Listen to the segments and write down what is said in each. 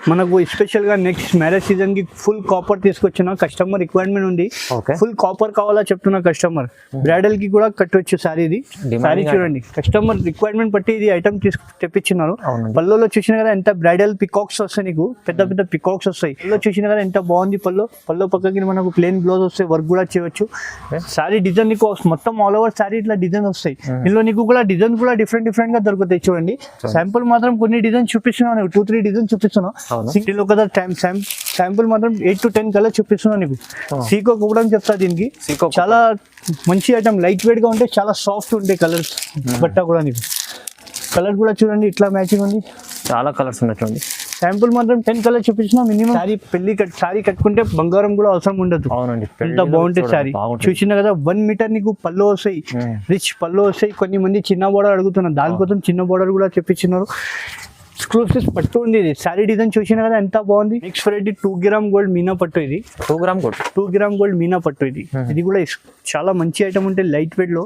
మనకు స్పెషల్ గా next marriage season కి ఫుల్ కాపర్ తీసుకొచ్చిన కస్టమర్ రిక్వైర్మెంట్ ఉంది. ఫుల్ కాపర్ కావాలా చెప్తున్నా కస్టమర్. బ్రైడల్ కి కూడా కట్టొచ్చు సారీ. ఇది సారీ చూడండి, కస్టమర్ రిక్వైర్మెంట్ బట్టి ఇది ఐటమ్ తెప్పించినారు. పళ్ళులో చూసిన కదా ఎంత బ్రైడల్ పికాక్స్ వస్తాయి, నీకు పెద్ద పెద్ద పికాక్స్ వస్తాయి. పళ్ళు చూసిన కదా ఎంత బాగుంది. పళ్ళు పక్కకి మనకు ప్లెయిన్ బ్లౌజ్ వస్తాయి, వర్క్ కూడా చేయవచ్చు. సారీ డిజైన్ నీకు మొత్తం ఆల్ ఓవర్ సారీ ఇట్లా డిజైన్ వస్తాయి. ఇందులో నీకు కూడా డిజైన్ కూడా డిఫరెంట్ డిఫరెంట్ గా దొరుకుతాయి. చూడండి శాంపుల్ మాత్రం కొన్ని డిజైన్ చూపిస్తున్నాను, 2-3 డిజైన్ చూపిస్తున్నాను. సింగిల్ కదా శాంపుల్ మాత్రం 8 to 10 కలర్ చూపిస్తున్నాను నీకు. సీకో కూడా చెప్తా, దీనికి చాలా మంచి ఐటమ్, లైట్ వెయిట్ గా ఉంటే చాలా సాఫ్ట్ ఉంటాయి కలర్స్. బట్ట కూడా నీకు కలర్ కూడా చూడండి ఇట్లా మ్యాచింగ్ ఉంది, చాలా కలర్స్ ఉన్నాయి చూడండి. శాంపుల్ మాత్రం 10 కలర్ చూపించిన మినిమం. సారీ కట్టుకుంటే బంగారం కూడా అవసరం ఉండదు. అవునండి, ఎంత బాగుంటుంది సారీ. చూసిన కదా 1 మీటర్ నీకు పళ్ళు వస్తాయి, రిచ్ పళ్ళు వస్తాయి. కొన్ని మంది చిన్న బోర్డర్ అడుగుతున్నారు, దానికోసం చిన్న బోర్డర్ కూడా చెప్పించినారు. ఎక్స్క్లూసివ్ పట్టు ఉంది. ఇది సారీ డిజైన్ చూసిన కదా ఎంత బాగుంది. Next variety 2 gram gold Meena పట్టు. ఇది 2 గ్రామ్ గోల్డ్ మీనా పట్టు. ఇది కూడా చాలా మంచి ఐటమ్ ఉంటే లైట్ వెయిట్ లో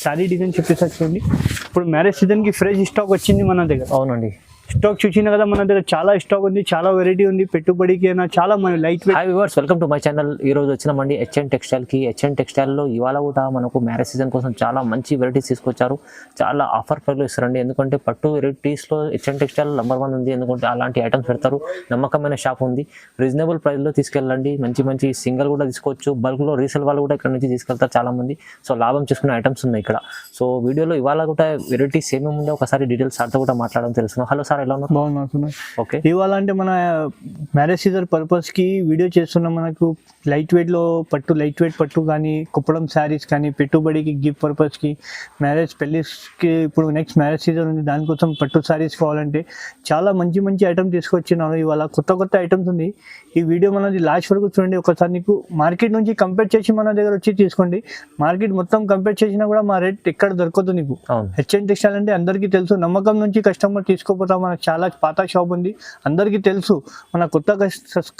సారీ డిజైన్ చెప్పేసి చూడండి. ఇప్పుడు మ్యారేజ్ సీజన్ కి ఫ్రెష్ స్టాక్ వచ్చింది మన దగ్గర. అవునండి, స్టాక్ చూసిన కదా మన దగ్గర చాలా స్టాక్ ఉంది, చాలా వెరైటీ ఉంది. పెట్టుబడికి అయినా చాలా light weight. Hi viewers, welcome to my channel. ఈ రోజు వచ్చినామండి హెచ్ఎన్ టెక్స్టైల్ కి. హెచ్ఎన్ టెక్స్టైల్ లో ఇవాళ కూడా మనకు మ్యారేజ్ సీజన్ కోసం చాలా మంచి వెరైటీస్ తీసుకొచ్చారు. చాలా ఆఫర్ ప్రైస్ లో ఇస్తారండి. ఎందుకంటే పట్టు వెరైటీస్ లో హెచ్ఎన్ టెక్స్టైల్ నంబర్ 1 ఉంది. ఎందుకంటే అలాంటి ఐటమ్స్ పెడతారు. నమ్మకమైన షాప్ ఉంది. రీజనబుల్ ప్రైస్ లో తీసుకెళ్ళండి. మంచి మంచి సింగిల్ కూడా తీసుకోవచ్చు. బల్క్ లో రీసేల్ వాళ్ళు కూడా ఇక్కడ నుంచి తీసుకెళ్తారు చాలా మంది. సో లాభం చేసుకునే ఐటమ్స్ ఉన్నాయి ఇక్కడ. సో వీడియోలో ఇవాళ కూడా వెరైటీస్ ఏమేమి ఉందో ఒకసారి డీటెయిల్స్ సార్తో కూడా మాట్లాడడం తెలుసు. హలో సార్, ఎలా ఉన్నారు? ఓకే, ఇవాళ అంటే మన మ్యారేజ్ సీజన్ పర్పస్ కి వీడియో చేస్తున్నాం. మనకు లైట్ వెయిట్ లో పట్టు, లైట్ వెయిట్ పట్టు కానీ, కుప్పడం శారీస్ కానీ, పెట్టుబడికి గిఫ్ట్ పర్పస్ కి, మ్యారేజ్ పెళ్లికి ఇప్పుడు నెక్స్ట్ మ్యారేజ్ సీజన్ ఉంది, దానికోసం పట్టు శారీస్ కావాలంటే చాలా మంచి మంచి ఐటమ్ తీసుకొచ్చినాను. ఇవాళ కొత్త ఐటమ్స్ ఉంది. ఈ వీడియో మనది లాస్ట్ వరకు చూడండి. ఒకసారి నీకు మార్కెట్ నుంచి కంపేర్ చేసి మన దగ్గర వచ్చి తీసుకోండి. మార్కెట్ మొత్తం కంపేర్ చేసినా కూడా మా రేట్ ఎక్కడ దొరకదు నీకు. హెచ్ఎన్ టెక్స్టైల్ అంటే అందరికీ తెలుసు. నమ్మకం నుంచి కస్టమర్ తీసుకోపోతాం. మనకు చాలా పాత షాప్ ఉంది, అందరికీ తెలుసు. మన కొత్త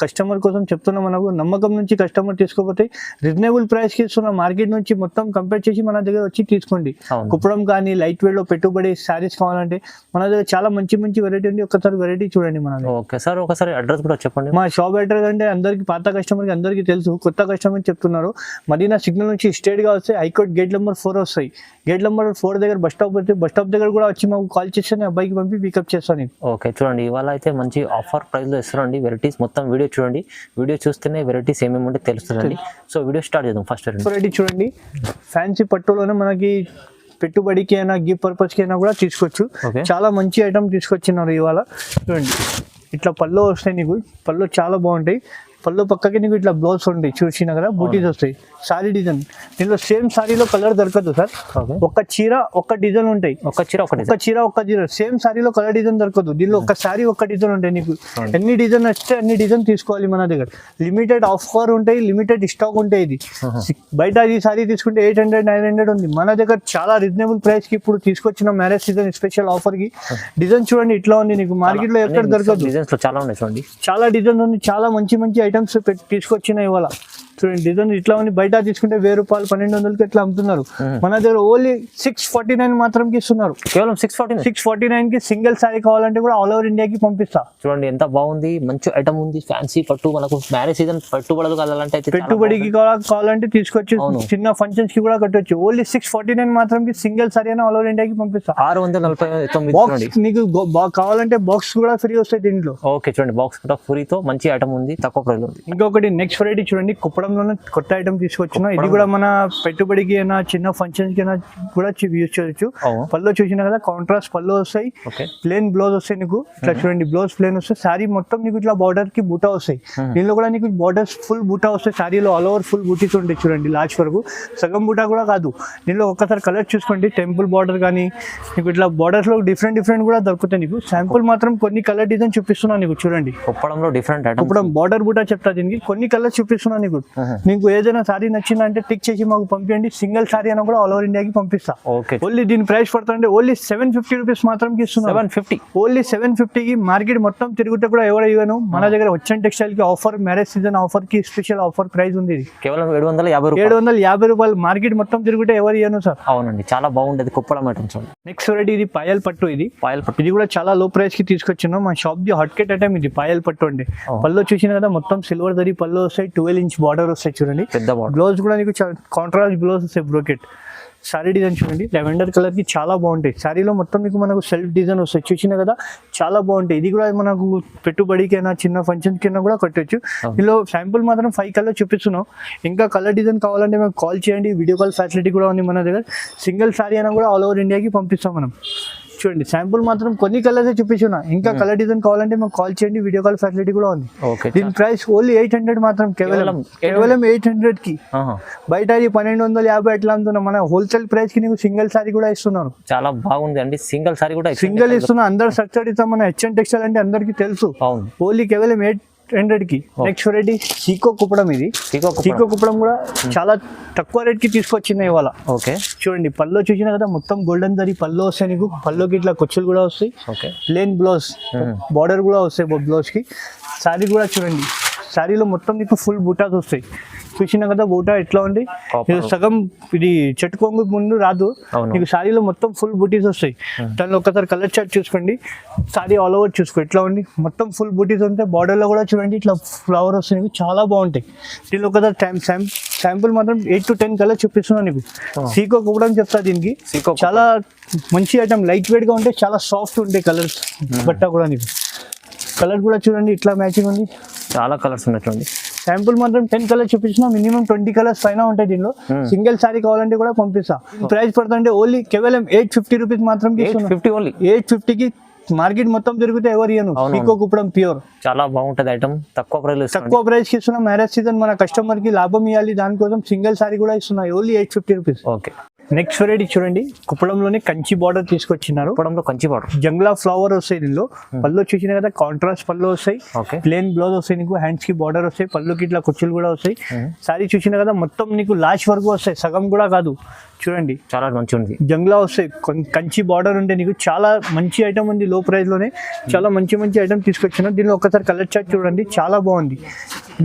కస్టమర్ కోసం చెప్తున్నా, మనకు నమ్మకం నుంచి కస్టమర్ తీసుకోపోతే రీజనబుల్ ప్రైస్ కి ఇస్తున్నా. మార్కెట్ నుంచి మొత్తం కంపేర్ చేసి మన దగ్గర వచ్చి తీసుకోండి. కుప్పడం కానీ, లైట్ వెయిట్ లో పెట్టుబడి శారీస్ కావాలంటే మన దగ్గర చాలా మంచి మంచి వెరైటీ ఉంది. ఒకసారి వెరైటీ చూడండి మన. ఓకే సార్, ఒకసారి అడ్రస్ కూడా చెప్పండి. మా షాప్ అడ్రస్ అంటే అందరికి, పాత కస్టమర్ కి అందరికీ తెలుసు, కొత్త కస్టమర్ చెప్తున్నారు. మదీనా సిగ్నల్ నుంచి స్ట్రేట్ గా వస్తే హైకోర్ట్ గేట్ నెంబర్ 4 వస్తాయి. గేట్ నెంబర్ 4 దగ్గర బస్ స్టాప్ వస్తే, బస్ స్టాప్ దగ్గర కూడా వచ్చి మాకు కాల్ చేస్తే అబ్బాయికి పంపి పికప్ చేస్తాను. ఓకే, చూడండి ఇవాళ అయితే మంచి ఆఫర్ ప్రైస్ లో ఇస్తారండి వెరైటీస్. మొత్తం వీడియో చూడండి. వీడియో చూస్తేనే వెరైటీస్ ఏమేమి ఉంటే తెలుస్తుందండి. సో వీడియో స్టార్ట్ చేద్దాం. ఫస్ట్ వెరైటీ చూడండి. ఫ్యాన్సీ పట్టులోనే మనకి పెట్టుబడికి అయినా, గిఫ్ట్ పర్పస్ కి అయినా కూడా తీసుకోవచ్చు. చాలా మంచి ఐటమ్ తీసుకొచ్చినారు ఇవాళ. చూడండి ఇట్లా పళ్ళు వస్తాయి నీకు. పళ్ళు చాలా బాగుంటాయి. పళ్ళు పక్కకి నీకు ఇట్లా బ్లౌజ్ ఉంటాయి. చూసినా కదా బూటీస్ వస్తాయి. సారీ డిజైన్ దీనిలో సేమ్ సారీలో కలర్ దొరకదు సార్. ఒక చీర ఒక డిజైన్ ఉంటాయి. ఒక చీర సేమ్ సారీలో కలర్ డిజైన్ దొరకదు. దీనిలో ఒక సారీ ఒక డిజైన్ ఉంటాయి. నీకు ఎన్ని డిజైన్ వస్తే అన్ని డిజైన్ తీసుకోవాలి. మన దగ్గర లిమిటెడ్ ఆఫర్ ఉంటాయి, లిమిటెడ్ స్టాక్ ఉంటాయి. ఇది బయట ఈ సారీ తీసుకుంటే 800-900 ఉంది. మన దగ్గర చాలా రీజనబుల్ ప్రైస్ కి ఇప్పుడు తీసుకొచ్చిన మ్యారేజ్ సీజన్ స్పెషల్ ఆఫర్ కి. డిజైన్ చూడండి ఇట్లా ఉంది. నీకు మార్కెట్ లో ఎక్కడ దొరకదు. డిజైన్స్ చాలా ఉన్నాయి చూడండి. చాలా డిజైన్ ఉంది. చాలా మంచి మంచి ఐటమ్స్ తీసుకొచ్చిన ఇవాళ. చూడండి డిజైన్ ఇట్లా ఉంది. బయట తీసుకుంటే 1000 రూపాయలు 1200కి ఎట్లా అమ్ముతున్నారు. మన దగ్గర ఓన్లీ 649 మాత్రం ఇస్తున్నారు. కేవలం 649 కి సింగిల్ సారీ కావాలంటే కూడా ఆల్ ఓవర్ ఇండియాకి పంపిస్తా. చూడండి ఎంత బాగుంది, మంచి ఐటమ్ ఉంది. ఫ్యాన్సీ పట్టు, మనకు మ్యారేజ్ సీజన్ పట్టుబడదు కావాలంటే, పెట్టుబడికి కావాలంటే తీసుకోవచ్చు. చిన్న ఫంక్షన్స్ కి కూడా కట్టొచ్చు. ఓన్లీ 649 మాత్రం సింగిల్ సారీ అయినా ఆల్ ఓవర్ ఇండియాకి పంపిస్తా. 649 నీకు కావాలంటే బాక్స్ కూడా ఫ్రీ వస్తాయి దీంట్లో. ఓకే, చూడంండి బాక్స్ కూడా ఫ్రీతో మంచి ఐటమ్ ఉంది, తక్కువ ప్రైస్ ఉంది. ఇంకొకటి నెక్స్ట్ వెరైటీ చూడండి. కుప్పడంలోనే కొత్త ఐటమ్ తీసుకొచ్చిన. ఇది కూడా మన పెట్టుబడికి అయినా, చిన్న ఫంక్షన్స్ కి కూడా యూజ్ చేయొచ్చు. పళ్ళు చూసినా కదా కాంట్రాస్ట్ పళ్ళు వస్తాయి. ప్లేన్ బ్లౌజ్ వస్తాయి నీకు. ఇట్లా చూడండి బ్లౌజ్ ప్లేన్ వస్తాయి. సారీ మొత్తం నీకు ఇట్లా బార్డర్ కి బూటా వస్తాయి. దీనిలో కూడా నీకు బార్డర్స్ ఫుల్ బూటా వస్తాయి. సారీలో ఆల్ ఓవర్ ఫుల్ బూటీస్ ఉంటాయి. చూడండి లాస్ట్ వరకు, సగం బూటా కూడా కాదు. దీనిలో ఒక్కసారి కలర్ చూసుకోండి. టెంపుల్ బార్డర్ కానీ, నీకు ఇట్లా బార్డర్స్ లో డిఫరెంట్ కూడా దొరుకుతాయి నీకు. శాంపుల్ మాత్రం కొన్ని కలర్ డిజైన్ చూపిస్తున్నాను నీకు. చూడండి కుప్పడంలో డిఫరెంట్ కుప్పడం బార్డర్ బూటా చెప్తా దీనికి. కొన్ని కలర్స్ చూపిస్తున్నా నీకు. నీకు ఏదైనా సారీ నచ్చిందంటే టిక్ చేసి మాకు పంపించండి. సింగిల్ సారీ అయినా కూడా ఆల్ ఓవర్ ఇండియాకి పంపిస్తా. ఓన్లీ దీని ప్రైస్ పడుతుంటే ఓన్లీ 750 రూపీస్ మాత్రం ఇస్తున్నా. 750 ఓన్లీ 750కి. మార్కెట్ మొత్తం తిరుగుతే కూడా ఎవరు ఇవ్వను. మన దగ్గర వచ్చాను టెక్స్టైల్ కి ఆఫర్, మ్యారేజ్ సీజన్ ఆఫర్ కి స్పెషల్ ఆఫర్ ప్రైస్ ఉంది. ఇది కేవలం 750 రూపాయలు. మార్కెట్ మొత్తం తిరుగుతే ఎవరు ఇవ్వను సార్. అవునండి, చాలా బాగుంటది కుప్పడం ఐటమ్స్. నెక్స్ట్ వెరైటీ ఇది పాయల్ పట్టు. ఇది ఇది కూడా చాలా లో ప్రైస్ కి తీసుకొచ్చాను. మా shop the hot Kate item ఇది పాయల్ పట్టు అండి. పళ్ళు చూసిన కదా మొత్తం సిల్వర్ దరి పళ్ళు వస్తాయి. 12 ఇంచ్ బార్డర్ వస్తాయి చూడండి. బ్లౌజ్ కూడా నీకు కాంట్రాస్ట్ బ్లౌజ్ వస్తాయి. బ్రోకెట్ సారీ డిజైన్ చూడండి. లెవెండర్ కలర్ కి చాలా బాగుంటాయి. సారీలో మొత్తం మీకు మనకు సెల్ఫ్ డిజైన్ వస్తాయి. చూసిన కదా చాలా బాగుంటాయి. ఇది కూడా మనకు పెట్టుబడికైనా చిన్న ఫంక్షన్ కింద కూడా కట్టొచ్చు. ఇందులో శాంపుల్ మాత్రం 5 కలర్ చూపిస్తున్నాం. ఇంకా కలర్ డిజైన్ కావాలంటే మాకు కాల్ చేయండి. వీడియో కాల్ ఫెసిలిటీ కూడా ఉంది మన దగ్గర. సింగిల్ సారీ అయినా కూడా ఆల్ ఓవర్ ఇండియాకి పంపిస్తాం మనం. చూడండి శాంపుల్ మాత్రం కొన్ని కలర్స్ చూపించున్నా. ఇంకా కలర్ డిజైన్ కావాలంటే మాకు కాల్ చేయండి. వీడియో కాల్ ఫెసిలిటీ కూడా ఉంది. దీని ప్రైస్ ఓన్లీ 800 మాత్రం. కేవలం 800 కి. బయట అది 1250 ఎట్లా అమ్ముతున్నాం. మన హోల్సేల్ ప్రైస్ కి నీకు సింగిల్ సారీ కూడా ఇస్తున్నాను. చాలా బాగుంది అండి. సింగిల్ సారీ కూడా సింగిల్ ఇస్తున్నా. అందరు సబ్సిడీ ఇస్తాం. మన హెచ్ఎన్ టెక్స్టైల్ అంటే అందరికి తెలుసు. ఓన్లీ కేవలం 800 కి. నెక్స్ట్ వెరైటీ సీకో కుప్పడం. ఇది సీకో కుప్పడం కూడా చాలా తక్కువ రేట్ కి తీసుకొచ్చింది ఇవాళ. చూడండి పళ్ళు చూసినా కదా మొత్తం గోల్డెన్ దరి పళ్ళు వస్తాయి నీకు. పళ్ళుకి ఇట్లా కొచ్చులు కూడా వస్తాయి. ప్లేన్ బ్లౌజ్ బార్డర్ కూడా వస్తాయి బ్లౌజ్ కి. సారీ కూడా చూడండి. సారీలో మొత్తం నీకు ఫుల్ బూటాస్ వస్తాయి. చూసినా కదా బూటా ఎట్లా ఉంది. ఇది సగం ఇది చెట్టు కొంగు ముందు రాదు. నీకు సారీలో మొత్తం ఫుల్ బూటీస్ వస్తాయి. దానిలో ఒకసారి కలర్ చార్ట్ చూసుకోండి. సారీ ఆల్ ఓవర్ చూసుకో ఎట్లా ఉంది. మొత్తం ఫుల్ బూటీస్ ఉంటాయి. బార్డర్ లో కూడా చూడండి ఇట్లా ఫ్లవర్ వస్తాయి. నీకు చాలా బాగుంటాయి. దీనిలో ఒకసారి శాంపుల్ మాత్రం 8 to 10 కలర్ చూపిస్తున్నాను నీకు. సీకో కుప్పడం చెప్తా దీనికి. చాలా మంచి ఐటమ్. లైట్ వెయిట్ గా ఉంటాయి. చాలా సాఫ్ట్ ఉంటాయి కలర్స్. బట్ట కూడా నీకు కలర్ కూడా చూడండి ఇట్లా మ్యాచింగ్ ఉంది. చాలా కలర్స్ ఉన్నట్టుంది. శాంపుల్ మాత్రం 10 కలర్స్ చూపించిన. మినిమం 20 కలర్స్ పైన ఉంటాయి దీనిలో. సింగిల్ సారీ కావాలంటే కూడా పంపిస్తా. ప్రైస్ పడుతుంటే ఓన్లీ కేవలం 850 రూపీస్ మాత్రం. 850 కి. మార్కెట్ మొత్తం తిరిగితే ఎవరు ఇయ్యను. సీకో కుప్పడం ప్యూర్. చాలా బాగుంటది ఐటమ్. తక్కువ ప్రైస్ కి ఇస్తున్నా. మ్యారేజ్ సీజన్ మన కస్టమర్ కి లాభం ఇవ్వాలి. దానికోసం సింగిల్ సారీ కూడా ఇస్తున్నా. Only 850 rupees. నెక్స్ట్ వెరైటీ చూడండి. కుప్పడంలోనే కంచి బార్డర్ తీసుకొచ్చినారు. కుప్పడంలో కంచి బార్డర్ జంగ్లా ఫ్లవర్ వస్తాయి. దీనిలో పళ్ళు చూసినా కదా కాంట్రాస్ట్ పళ్ళు వస్తాయి. ప్లేన్ బ్లౌజ్ వస్తాయి నీకు. హ్యాండ్స్ కి బార్డర్ వస్తాయి. పళ్ళుకి ఇట్లా కుచ్చులు కూడా వస్తాయి. సారీ చూసినా కదా మొత్తం నీకు లాస్ట్ వరకు వస్తాయి. సగం కూడా కాదు. చూడండి చాలా మంచి ఉంది. జంగ్లా వస్తాయి. కంచి బార్డర్ ఉంటే నీకు చాలా మంచి ఐటమ్ ఉంది. లో ప్రైస్ లోనే చాలా మంచి ఐటమ్ తీసుకొచ్చిన. దీనిలో ఒకసారి కలర్ చార్ట్ చూడండి. చాలా బాగుంది.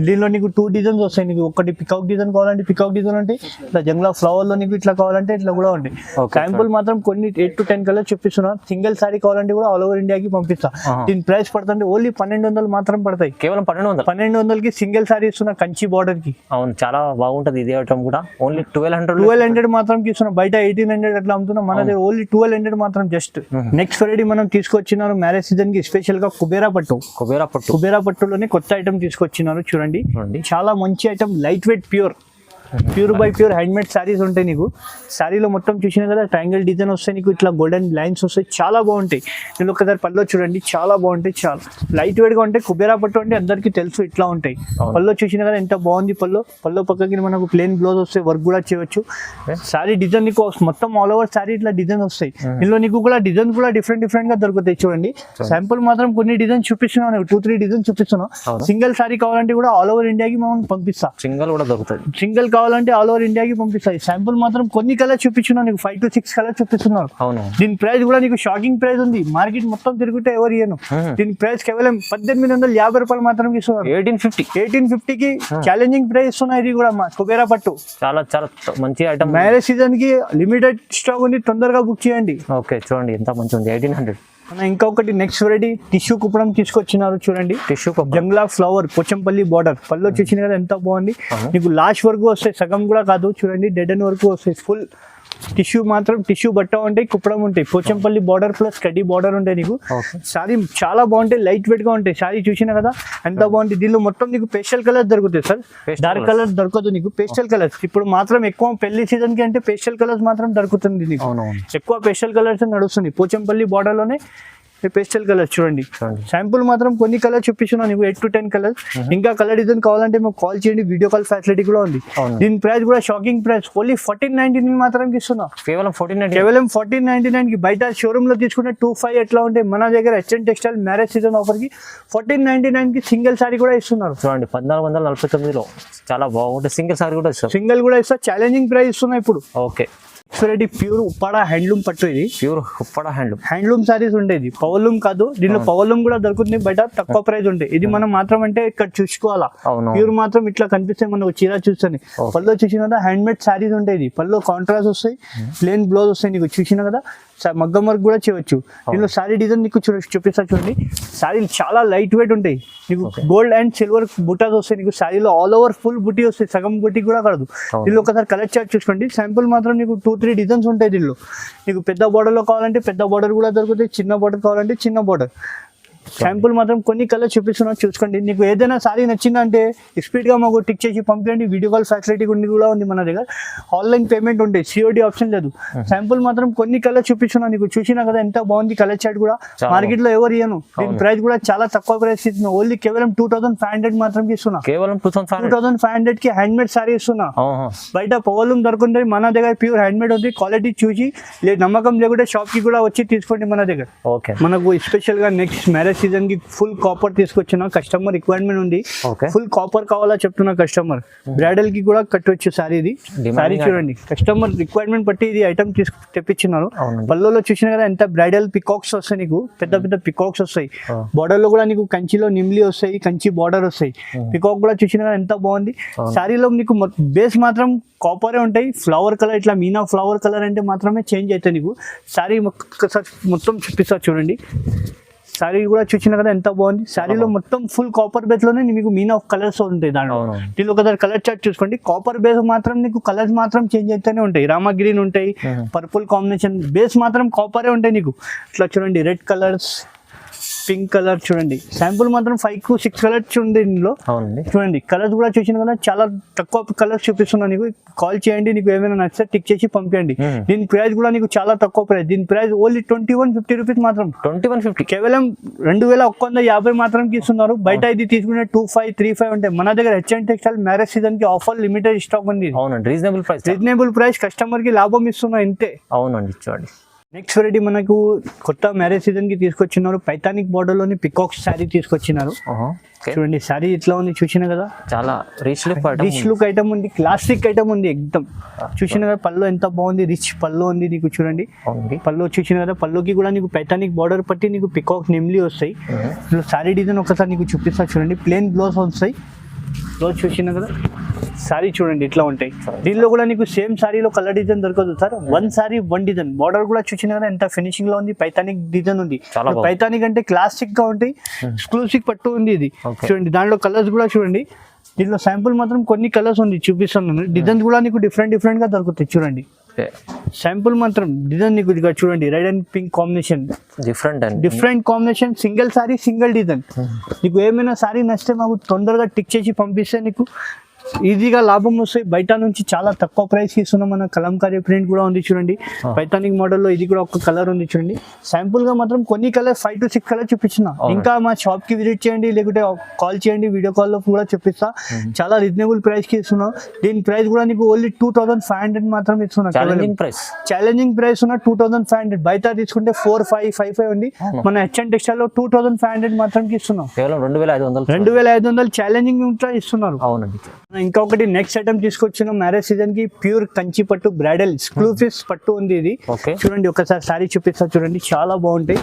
దీనిలో నీకు 2 డిజైన్స్ వస్తాయి. నీకు ఒకటి పికాక్ డిజైన్ కావాలంటే పికాక్ డిజైన్ అంటే ఇట్లా జంగ్లా ఫ్లవర్ లో నీకు ఇట్లా కావాలంటే ఇట్లా కూడా ఉంటాయి. శాంపుల్ మాత్రం కొన్ని 8 to 10 కలర్ చూపిస్తున్నా. సింగిల్ సారీ కావాలంటే కూడా ఆల్ ఓవర్ ఇండియాకి పంపిస్తా. దీని ప్రైస్ పడుతుంటే ఓన్లీ 1200 మాత్రం పడతాయి. కేవలం 1200 కి సింగిల్ సారీ ఇస్తున్నా కంచి బార్డర్ కి. అవును, చాలా బాగుంటది. ఇది ఐటమ్ కూడా ఓన్లీ 1200 మాత్రం ఇస్తున్నా. బయట 1800 అట్లా అమ్ముతున్నా. మన దగ్గర ఓన్లీ 1200 మాత్రం జస్ట్. నెక్స్ట్ వెరైటీ మనం తీసుకొచ్చినారు మ్యారేజ్ సీజన్ కి స్పెషల్ గా కుబేరా పట్టులోనే కొత్త ఐటమ్ తీసుకొచ్చినారు. చూడండి చాలా మంచి item. Light weight pure by pure handmade saris ఉంటాయి నీకు. సారీలో మొత్తం చూసినా కదా ట్రయాంగిల్ డిజైన్ వస్తాయి నీకు. ఇట్లా గోల్డెన్ లైన్స్ వస్తాయి. చాలా బాగుంటాయి. నేను ఒకసారి పళ్ళు చూడండి. చాలా బాగుంటాయి. చాలా లైట్ వెయిట్ గా ఉంటాయి. కుబేరా పట్టు అంటే అందరికి తెలుసు ఇట్లా ఉంటాయి. పళ్ళు చూసినా కదా ఎంత బాగుంది. పళ్ళు పక్కకి మనకు ప్లేన్ బ్లౌజ్ వస్తాయి. వర్క్ కూడా చేయవచ్చు. సారీ డిజైన్ నీకు మొత్తం ఆల్ ఓవర్ సారీ ఇట్లా డిజైన్ వస్తాయి. ఇందులో నీకు కూడా డిజైన్ కూడా డిఫరెంట్ గా దొరుకుతాయి. చూడండి శాంపుల్ మాత్రం కొన్ని డిజైన్ చూపిస్తున్నాను. 2-3 డిజైన్ చూపిస్తున్నాను. సింగిల్ సారీ కావాలంటే కూడా ఆల్ ఓవర్ ఇండియాకి మనం పంపిస్తా. సింగిల్ కూడా దొరుకుతుంది. సింగిల్ కావాలంటే ఆల్ ఓవర్ ఇండియాకి పంపిస్తాయి. శాంపుల్ మాత్రం కొన్ని కలర్ చూపించున్నా. నీకు 5 to 6 కలర్ చూపిస్తున్నారు. దీని ప్రైస్ కూడా నీకు షాకింగ్ ప్రైస్ ఉంది. మార్కెట్ మొత్తం తిరుగుతే ఎవరు ఇయ్యను. దీని ప్రైస్ కేవలం 1850 రూపాయలు మాత్రం ఇస్తున్నారు. 1850 కి ఛాలెంజింగ్ ప్రైస్ ఇస్తున్నా. ఇది కూడా మా కుబేరా పట్టు చాలా మంచి ఐటమ్. మ్యారేజ్ సీజన్ కి లిమిటెడ్ స్టాక్ ఉంది. తొందరగా బుక్ చేయండి. చూడండి ఎంత మంచి ఉంది. 1800. ఇంకొకటి నెక్స్ట్ వెరైటీ టిష్యూ కుప్పడం తీసుకొచ్చినారు. చూడండి టిష్యూ జంగ్లా ఫ్లవర్ పోచంపల్లి బార్డర్. పళ్ళు వచ్చేసింది కదా ఎంత బాగుంది. నీకు లాస్ట్ వరకు వస్తాయి. సగం కూడా కాదు. చూడండి డెడ్ అండ్ వరకు వస్తాయి. ఫుల్ టిష్యూ మాత్రం టిష్యూ బట్ట ఉంటాయి. కుప్పడం ఉంటాయి. పోచంపల్లి బార్డర్ ప్లస్ కడ్డీ బార్డర్ ఉంటాయి నీకు. సారీ చాలా బాగుంటాయి. లైట్ వెయిట్ గా ఉంటాయి. సారీ చూసినా కదా ఎంత బాగుంటుంది. దీనిలో మొత్తం నీకు పేస్టల్ కలర్ దొరుకుతాయి సార్. డార్క్ కలర్ దొరకదు నీకు. పేస్టల్ కలర్స్ ఇప్పుడు మాత్రం ఎక్కువ పెళ్లి సీజన్ కి అంటే పేస్టల్ కలర్స్ మాత్రం దొరుకుతుంది నీకు. ఎక్కువ పేస్టల్ కలర్స్ నడుస్తుంది. పోచంపల్లి బార్డర్ లోనే పేస్టల్ కలర్ చూడండి. చూడండి. శాంపుల్ మాత్రం కొన్ని కలర్ చూపిస్తున్నాను నీకు 8 to 10 కలర్స్. ఇంకా కలర్ డిజైన్ కావాలంటే మాకు కాల్ చేయండి, వీడియో కాల్ ఫెసిలిటీ కూడా ఉంది. దీని ప్రైస్ కూడా షాకింగ్ ప్రైస్, ఓన్లీ 1499 మాత్రం ఇస్తున్నా. కేవలం 1499 కి. బయట షోరూమ్ లో తీసుకుంటే 25 ఎట్లా ఉంటే మన దగ్గర HN textile marriage season offer కి 1499 కి సింగిల్ సారీ కూడా ఇస్తున్నారు. చూడండి 1449లో చాలా బాగుంటుంది. సింగిల్ సారీ కూడా ఇస్తారు. సింగిల్ కూడా ఇస్తా, ఛాలెంజింగ్ ప్రైస్ ఇస్తున్నా ఇప్పుడు. Okay. Variety pure Uppada handloom పట్టు, ఇది ప్యూర్ ఉప్పాడ హ్యాండ్లూమ్ సారీస్ ఉండేది. పవర్లూమ్ కాదు, దీనిలో పవర్లూమ్ కూడా దొరుకుతుంది, బయట తక్కువ ప్రైస్ ఉంటాయి. ఇది మనం మాత్రం అంటే ఇక్కడ చూసుకోవాలా. ప్యూర్ మాత్రం ఇట్లా కనిపిస్తే మనకు చీర చూస్తాను. పళ్ళు చూసిన కదా హ్యాండ్ మేడ్ సారీస్ ఉంటాయి. పళ్ళు కాంట్రాస్ట్ వస్తాయి, ప్లేన్ బ్లౌజ్ వస్తాయి. నీకు చూసిన కదా మగ్గం వర్క్ కూడా చేయవచ్చు. దీనిలో సారీ డిజైన్ నీకు చూపిస్తా చూడండి. సారీలు చాలా లైట్ వెయిట్ ఉంటాయి. నీకు గోల్డ్ అండ్ సిల్వర్ బుటాస్ వస్తాయి. నీకు సారీలో ఆల్ ఓవర్ ఫుల్ బుటీ వస్తాయి, సగం బుటీ కూడా కలదు. దీనిలో ఒకసారి కలర్ చార్ట్ చూసుకోండి. శాంపుల్ మాత్రం నీకు 2-3 డిజైన్స్ ఉంటాయి. దీనిలో నీకు పెద్ద బార్డర్లో కావాలంటే పెద్ద బార్డర్ కూడా దొరుకుతాయి, చిన్న బార్డర్ కావాలంటే చిన్న బార్డర్. శాంపుల్ మాత్రం కొన్ని కలర్ చూపిస్తున్నా, చూసుకోండి. నీకు ఏదైనా సారీ నచ్చిందంటే స్పీడ్గా మాకు టిక్ చేసి పంపించండి. వీడియో కాల్ ఫెసిలిటీ కూడా ఉంది మన దగ్గర. ఆన్లైన్ పేమెంట్ ఉంటుంది, COD ఆప్షన్ లేదు. శాంపుల్ మాత్రం కొన్ని కలర్ చూపిస్తున్నా, నీకు చూసినా కదా ఎంత బాగుంది కలర్ చార్ట్ కూడా. మార్కెట్ లో ఎవరు ఇయ్యను. దీని ప్రైస్ కూడా చాలా తక్కువ ప్రైస్ ఇస్తున్నా, ఓన్లీ కేవలం 2500 మాత్రం ఇస్తున్నా. కేవలం 2500 కి హ్యాండ్ మేడ్ సారీ ఇస్తున్నా. బయట పవర్లూమ్ దొరుకుతుంది, మన దగ్గర ప్యూర్ హ్యాండ్ మేడ్ ఉంది. క్వాలిటీ చూసి నమ్మకం లేకుంటే షాప్ కి కూడా వచ్చి తీసుకోండి మన దగ్గర. మనకు స్పెషల్ గా నెక్స్ట్ మ్యారేజ్ సీజన్ కి ఫుల్ కాపర్ తీసుకొచ్చిన, కస్టమర్ రిక్వైర్మెంట్ ఉంది. ఫుల్ కాపర్ కావాలా చెప్తున్నా కస్టమర్. బ్రైడల్ కి కూడా కట్టవచ్చు సారీ. ఇది సారీ చూడండి, కస్టమర్ రిక్వైర్మెంట్ బట్టి ఇది ఐటమ్ తెప్పించినారు. పళ్ళలో చూసినా కదా ఎంత బ్రైడల్ పికాక్స్ వస్తాయి. నీకు పెద్ద పెద్ద పికాక్స్ వస్తాయి. బార్డర్ లో కూడా నీకు కంచిలో నిమ్లి వస్తాయి, కంచి బార్డర్ వస్తాయి. పికాక్ కూడా చూసినా కదా ఎంత బాగుంది. సారీలో నీకు బేస్ మాత్రం కాపరే ఉంటాయి. ఫ్లవర్ కలర్ ఇట్లా మీనా ఫ్లవర్ కలర్ అంటే మాత్రమే చేంజ్ అవుతాయి. నీకు సారీ మొత్తం చూపిస్తా చూడండి. సారీ కూడా చూసినా కదా ఎంత బాగుంది. సారీలో మొత్తం ఫుల్ కాపర్ బేస్ లోనే మీకు మీన్ ఆఫ్ కలర్స్ ఉంటాయి. దాంట్లో దీనిలో ఒకసారి కలర్ చార్ట్ చూసుకోండి. కాపర్ బేస్ మాత్రం నీకు కలర్స్ మాత్రం చేంజ్ అవుతూనే ఉంటాయి. రామా గ్రీన్ ఉంటాయి, పర్పుల్ కాంబినేషన్, బేస్ మాత్రం కాపరే ఉంటాయి. నీకు ఇట్లా చూడండి రెడ్ కలర్స్, పింక్ కలర్ చూడండి. శాంపుల్ మాత్రం 5 to 6 కలర్స్ ఉంది దీనిలో. చూడండి కలర్స్ కూడా చూసిన కదా చాలా తక్కువ కలర్స్ చూపిస్తున్నా. నీకు కాల్ చేయండి, నీకు ఏమైనా నచ్చితే టిక్ చేసి పంపించండి. దీని ప్రైస్ కూడా నీకు చాలా తక్కువ ప్రైస్. దీని ప్రైస్ ఓన్లీ 2150 రూపీస్ మాత్రం. 2150 కేవలం 2150 మాత్రం ఇస్తున్నారు. బయట ఇది తీసుకునే 2500, 3500 ఉంటాయి. మన దగ్గర HN టెక్స్టైల్ మ్యారేజ్ సీజన్ కి ఆఫర్ లిమిటెడ్ స్టాక్ ఉంది. రీజనబుల్ ప్రైస్ కస్టమర్ కి లాభం ఇస్తున్నా ఇంతే. అవునండి. చూడండి నెక్స్ట్ వెరైటీ మనకు కొత్త మ్యారేజ్ సీజన్ కి తీసుకొచ్చినారు. పైథానిక్ బార్డర్ లోని పికాక్స్ శారీ తీసుకొచ్చినారు. చూడండి శారీ ఇట్లా ఉంది, చూసిన కదా చాలా రిచ్ లుక్ ఐటమ్ ఉంది, క్లాసిక్ ఐటమ్ ఉంది ఎక్దమ్. చూసిన కదా పళ్ళు ఎంత బాగుంది, రిచ్ పళ్ళు ఉంది. నీకు చూడండి పళ్ళు చూసిన కదా. పళ్ళుకి కూడా నీకు పైథానిక్ బార్డర్ పట్టి నీకు పికాక్ నిమ్లీ వస్తాయి. శారీ డిజైన్ ఒకసారి నీకు చూపిస్తా చూడండి. ప్లేన్ బ్లౌజ్ వస్తాయి. బ్లౌజ్ చూసిన కదా. సారీ చూడండి ఇట్లా ఉంటాయి. దీనిలో కూడా నీకు సేమ్ సారీలో కలర్ డిజైన్ దొరకదు సార్. 1 sorry 1 design. బార్డర్ కూడా చూసిన కదా ఎంత ఫినిషింగ్ లో ఉంది. పైథానిక్ డిజైన్ ఉంది. పైథానిక్ అంటే క్లాసిక్ గా ఉంటాయి, ఎక్స్క్లూసివ్ పట్టు ఉంది ఇది. చూడండి దాంట్లో కలర్స్ కూడా చూడండి. దీనిలో శాంపుల్ మాత్రం కొన్ని కలర్స్ ఉంది చూపిస్తున్నాను. డిజైన్స్ కూడా నీకు డిఫరెంట్ గా దొరుకుతాయి. చూడండి శాంపుల్ మాత్రం డిజైన్ నీకు చూడండి. Red and pink combination, different combination. Single sorry single design. నీకు ఏమైనా సారీ నచ్చితే మాకు తొందరగా టిక్ చేసి పంపిస్తే నీకు ఈజీగా లాభం వస్తాయి. బయట నుంచి చాలా తక్కువ ప్రైస్ ఇస్తున్నాం. మన కలంకారీ ప్రింట్ కూడా ఉంది చూడండి. పైథానిక్ మోడల్ లో ఇది కూడా ఒక కలర్ ఉంది చూడండి. శాంపుల్ గా మాత్రం కొన్ని కలర్ 5 to 6 కలర్ చూపించిన. ఇంకా మా షాప్ కి విజిట్ చేయండి, లేకుంటే కాల్ చేయండి, వీడియో కాల్ లో కూడా చూపిస్తా. చాలా రీజనబుల్ ప్రైస్ కి ఇస్తున్నాం. దీని ప్రైస్ కూడా నీకు ఓన్లీ 2500 మాత్రం ఇస్తున్నా. ఛాలెంజింగ్ ప్రైస్ ఉన్న 2500. బయట తీసుకుంటే 4555 ఉంది. మన HN టెక్స్టైల్ లో 2500 మాత్రం ఇస్తున్నాం. 2500 ఛాలెంజింగ్ ఇస్తున్నారు. అవునండి. ఇంకొకటి నెక్స్ట్ ఐటమ్ తీసుకొచ్చిన మ్యారేజ్ సీజన్ కి ప్యూర్ కంచి పట్టు బ్రైడల్ ఎక్స్క్లూసివ్ పట్టు ఉంది. ఇది చూడండి ఒకసారి సారీ చూపిస్తా చూడండి. చాలా బాగుంటాయి,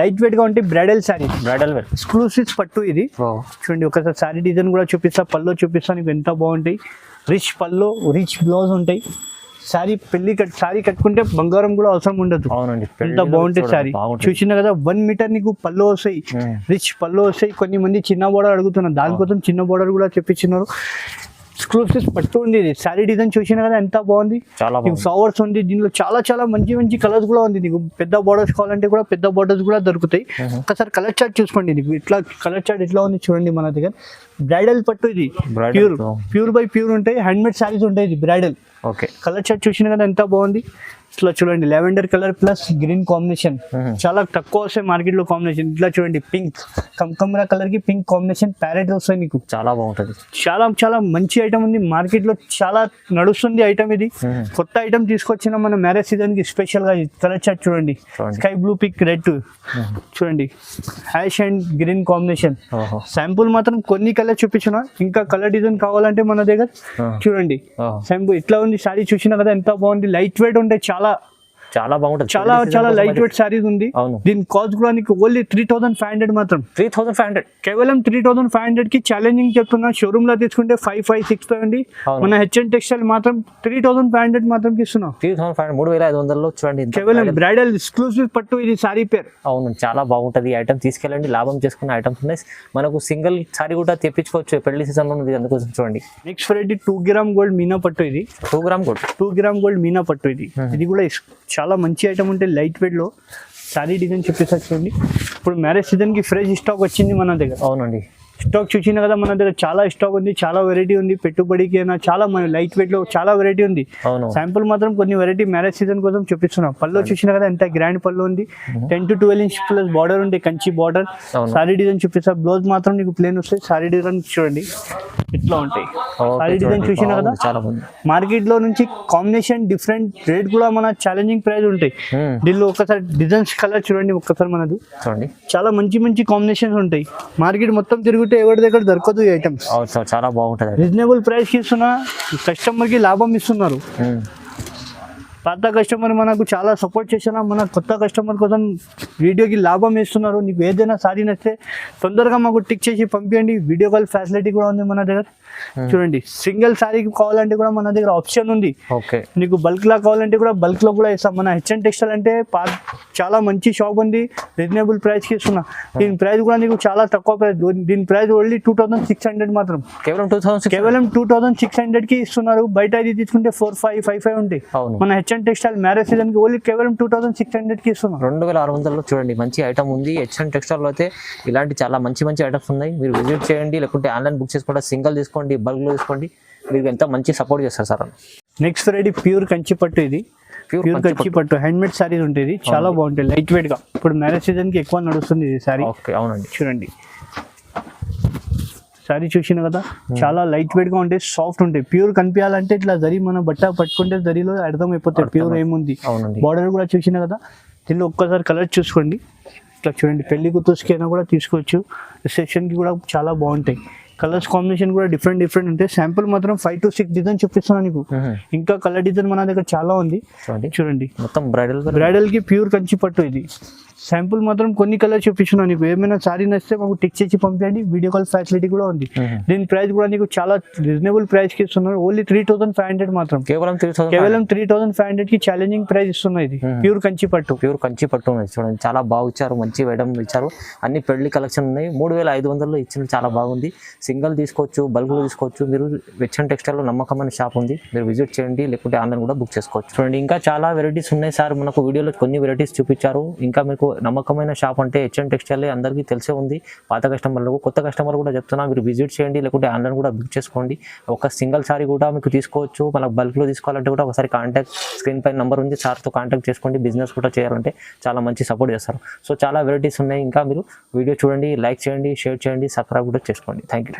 లైట్ వెయిట్ గా ఉంటాయి. బ్రైడల్ సారీ, బ్రైడల్ ఎక్స్క్లూసివ్ పట్టు ఇది. చూడండి ఒకసారి సారీ డిజైన్ కూడా చూపిస్తా, పళ్ళు చూపిస్తా. నీకు ఎంత బాగుంటాయి. రిచ్ పళ్ళు, రిచ్ బ్లౌజ్ ఉంటాయి. సారీ సారీ కట్టుకుంటే బంగారం కూడా అవసరం ఉండదు. ఎంత బాగుంటుంది సారీ. చూసిన కదా 1 మీటర్ నీకు పళ్ళు వస్తాయి, రిచ్ పళ్ళు వస్తాయి. కొన్ని మంది చిన్న బోర్డర్ అడుగుతున్నారు, దానికోసం చిన్న బోర్డర్ కూడా చెప్పించినారు. ఎక్స్క్లూసివ్ పట్టు ఉంది ఇది. సారీ డిజైన్ చూసిన కదా ఎంత బాగుంది. ఫ్లవర్స్ ఉంది దీనిలో. చాలా మంచి కలర్స్ కూడా ఉంది. నీకు పెద్ద బోర్డర్స్ కావాలంటే కూడా పెద్ద బోర్డర్స్ కూడా దొరుకుతాయి. ఒకసారి కలర్ చార్ట్ చూసుకోండి. నీకు ఇట్లా కలర్ చార్ట్ ఇట్లా ఉంది చూడండి. మన దగ్గర బ్రైడల్ పట్టు ఇది. ప్యూర్ బై ప్యూర్ ఉంటాయి. హ్యాండ్ మేడ్ సారీస్ ఉంటాయి. ఇది బ్రైడల్ ఓకే కలర్ చార్ట్ చూసిన కదా ఎంత బాగుంది. ఇట్లా చూడండి lavender colour plus green combination, చాలా తక్కువ వస్తాయి మార్కెట్ లో కాంబినేషన్. ఇట్లా చూడండి పింక్ కమరా కలర్ కి పింక్ కాంబినేషన్ ప్యారెట్ వస్తాయి మీకు. చాలా బాగుంటది, చాలా చాలా మంచి ఐటమ్ ఉంది మార్కెట్ లో, చాలా నడుస్తుంది ఐటమ్ ఇది. కొత్త ఐటమ్ తీసుకొచ్చిన మన మ్యారేజ్ సీజన్ కి స్పెషల్ గా. కలర్ చార్ట్ చూడండి, స్కై బ్లూ పిక్ రెడ్ చూడండి, hash and green combination. Sample మాత్రం కొన్ని కలర్ చూపించిన, ఇంకా కలర్ డిజైన్ కావాలంటే మన దగ్గర చూడంండి. శాంపుల్ ఇట్లా ఉంది. శారీ చూసినా కదా ఎంత బాగుంది, లైట్ వెయిట్ ఉంటే చాలా బాగుంటుంది, చాలా చాలా లైట్ వెయిట్ సారీస్ ఉంది. దీని కాస్ట్ కూడా నీకు ఓన్లీ 3500 మాత్రం. 3500 కేవలం 3500 కి ఛాలెంజింగ్ చెప్తున్నా. షోరూమ్ లో తీసుకుంటే 5,500-6,000 ఉంది. మన హెచ్ఎన్ టెక్స్టైల్ మాత్రం 3500 మాత్రం ఇస్తున్నాం. 3500 చూడండి. కేవలం బ్రైడల్ ఎక్స్క్లూసివ్ పట్టు ఇది సారీ పేరు. అవును, చాలా బాగుంటది ఐటమ్. తీసుకెళ్ళండి, లాభం చేసుకున్న ఐటమ్స్ ఉన్నాయి. మనకు సింగిల్ సారీ కూడా తెప్పించుకోవచ్చు, పెళ్లి సీజన్ లో ఉంది, అందుకోసం చూడండి. Next variety 2 gram gold Meena పట్టు ఇది. 2 gram gold, 2 gram gold Meena పట్టు ఇది. ఇది కూడా చాలా మంచి ఐటమ్ ఉంటే లైట్ వెయిట్ లో సారీ డిజైన్ చెప్పేసి చూడండి. ఇప్పుడు మ్యారేజ్ సీజన్ కి ఫ్రెష్ స్టాక్ వచ్చింది మన దగ్గర. అవునండి, స్టాక్ చూసిన కదా మన దగ్గర చాలా స్టాక్ ఉంది, చాలా వెరైటీ ఉంది. పెట్టుబడికి అయినా చాలా లైట్ వెయిట్ లో చాలా వెరైటీ ఉంది. శాంపుల్ మాత్రం కొన్ని వెరైటీ మ్యారేజ్ సీజన్ కోసం చూపిస్తున్నాం. పళ్ళు చూసిన కదా ఎంత గ్రాండ్ పళ్ళు ఉంది, 10 to 12 ఇంచ్ ప్లస్ బార్డర్ ఉంది, కంచి బార్డర్. సారీ డిజైన్ చూపిస్తా. బ్లౌజ్ మాత్రం నీకు ప్లేన్ వస్తాయి. సారీ డిజైన్ చూడండి ఇట్లా ఉంటాయి. సారీ డిజైన్ చూసిన కదా, మార్కెట్ లో నుంచి కాంబినేషన్ డిఫరెంట్ రేట్ కూడా మన ఛాలెంజింగ్ ప్రైస్ ఉంటాయి. దీనిలో ఒకసారి డిజైన్స్ కలర్ చూడండి ఒక్కసారి మనది. చాలా మంచి మంచి కాంబినేషన్స్ ఉంటాయి. మార్కెట్ మొత్తం తిరుగుతే ఎవరి దగ్గర దొరకదు ఈ ఐటమ్స్. చాలా బాగుంటుంది. రీజనబుల్ ప్రైస్ కి ఇస్తున్నా, కస్టమర్ కి లాభం ఇస్తున్నారు. పాత కస్టమర్ మనకు చాలా సపోర్ట్ చేసినా, మన కొత్త కస్టమర్ కోసం వీడియోకి లాభం ఇస్తున్నారు. నీకు ఏదైనా సారీ నచ్చితే తొందరగా మాకు టిక్ చేసి పంపించండి. వీడియో కాల్ ఫెసిలిటీ కూడా ఉంది మన దగ్గర. చూడండి సింగిల్ సారీ కావాలంటే కూడా మన దగ్గర ఆప్షన్ ఉంది. నీకు బల్క్ లా కావాలంటే కూడా బల్క్ లో కూడా ఇస్తాం. మన హెచ్ఎన్ టెక్స్టైల్ అంటే చాలా మంచి షాప్ ఉంది, రీజనబుల్ ప్రైస్ కి ఇస్తున్నా. దీని ప్రైస్ కూడా నీకు చాలా తక్కువ ప్రైస్. దీని ప్రైస్ ఓన్లీ 2600 మాత్రం. కేవలం 2600 కి ఇస్తున్నారు. బయట ఇది తీసుకుంటే 4,555 ఉంటాయి. మన హెచ్ఎన్ టెక్స్టైల్ మ్యారేజ్ సీజన్ కి ఓన్లీ కేవలం 2600 కి ఇస్తున్నాం. 2600 చూడండి, మంచి ఐటమ్ ఉంది. హెచ్ఎన్ టెక్స్టైల్ అయితే ఇలాంటి చాలా మంచి మంచి ఐటమ్స్ ఉన్నాయి. మీరు విజిట్ చేయండి, లేకుంటే ఆన్లైన్ బుక్ చేసుకుంటే సింగిల్ తీసుకోండి, బల్క్ లో తీసుకోండి. మీకు ఎంత మంచి సపోర్ట్ చేస్తారు sir. Next variety pure Kanchi పట్టు ఇది. ప్యూర్ కంచి పట్టు హ్యాండ్మేడ్ సారీస్ ఉంటుంది, చాలా బాగుంటాయి లైట్ వెయిట్ గా. ఇప్పుడు మ్యారేజ్ సీజన్ కి ఎక్కువ నడుస్తుంది ఇది సారీ. అవునండి, చూడండి సారీ చూసిన కదా, చాలా లైట్ వెయిట్ గా ఉంటాయి, సాఫ్ట్ ఉంటాయి. ప్యూర్ కనిపించాలంటే ఇట్లా జరీ మన బట్ట పట్టుకుంటే జరీలో అర్థం అయిపోతాయి ప్యూర్ ఏముంది. బార్డర్ కూడా చూసిన కదా. దీనిలో ఒక్కసారి కలర్ చూసుకోండి. ఇట్లా చూడండి, పెళ్లి కూతురుకి అయినా కూడా తీసుకోవచ్చు, రిసెప్షన్ కి కూడా చాలా బాగుంటాయి. కలర్స్ కాంబినేషన్ కూడా డిఫరెంట్ ఉంటాయి. శాంపుల్ మాత్రం 5 to 6 డిజైన్ చూపిస్తున్నాను నీకు. ఇంకా కలర్ డిజైన్ మన దగ్గర చాలా ఉంది. చూడండి మొత్తం బ్రైడల్ కి ప్యూర్ కంచి పట్టు ఇది. శాంపుల్ మాత్రం కొన్ని కలర్ చూపిస్తున్నాను నీకు. ఏమైనా సారీ నచ్చితే మాకు టిక్ చేసి పంపించండి. వీడియో కాల్ ఫెసిలిటీ కూడా ఉంది. దీని ప్రైస్ కూడా నీకు చాలా రీజనబుల్ ప్రైస్ కి ఇస్తున్నారు. ఓన్లీ 3500 మాత్రం. కేవలం 3500 కి ఛాలెంజింగ్ ప్రైస్ ఇస్తున్నారు. ఇది ప్యూర్ కంచి పట్టు. చూడండి, చాలా బాగా ఇచ్చారు, మంచి ఐటమ్ ఇచ్చారు. అన్ని పెళ్లి కలెక్షన్ ఉన్నాయి. 3500 ఇచ్చిన చాలా బాగుంది. సింగిల్ తీసుకోవచ్చు, బల్క్ లో తీసుకోవచ్చు. మీరు హెచ్ఎన్ టెక్స్టైల్ లో నమ్మకమైన షాప్ ఉంది, మీరు విజిట్ చేయండి, లేకుంటే ఆన్లైన్ కూడా బుక్ చేసుకోవచ్చు. చూడండి, ఇంకా చాలా వెరైటీస్ ఉన్నాయి సార్. మనకు వీడియోలో కొన్ని వెరైటీస్ చూపించారు. ఇంకా మీకు నమ్మకమైన షాప్ అంటే హెచ్ఎన్ టెక్స్టైల్ అందరికీ తెలిసే ఉంది. పాత కస్టమర్లకు, కొత్త కస్టమర్ కూడా చెప్తున్నా, మీరు విజిట్ చేయండి, లేకుంటే ఆన్లైన్ కూడా బుక్ చేసుకోండి. ఒక సింగిల్ సారీ కూడా మీకు తీసుకోవచ్చు. మనకు బల్క్ లో తీసుకోవాలంటే కూడా ఒకసారి కాంటాక్ట్ స్క్రీన్ పై నెంబర్ ఉంది, సార్తో కాంటాక్ట్ చేసుకోండి. బిజినెస్ కూడా చేయాలంటే చాలా మంచి సపోర్ట్ చేస్తారు. సో చాలా వెరైటీస్ ఉన్నాయి. ఇంకా మీరు వీడియో చూడండి, లైక్ చేయండి, షేర్ చేయండి, సబ్స్క్రైబ్ కూడా చేసుకోండి. Thank you.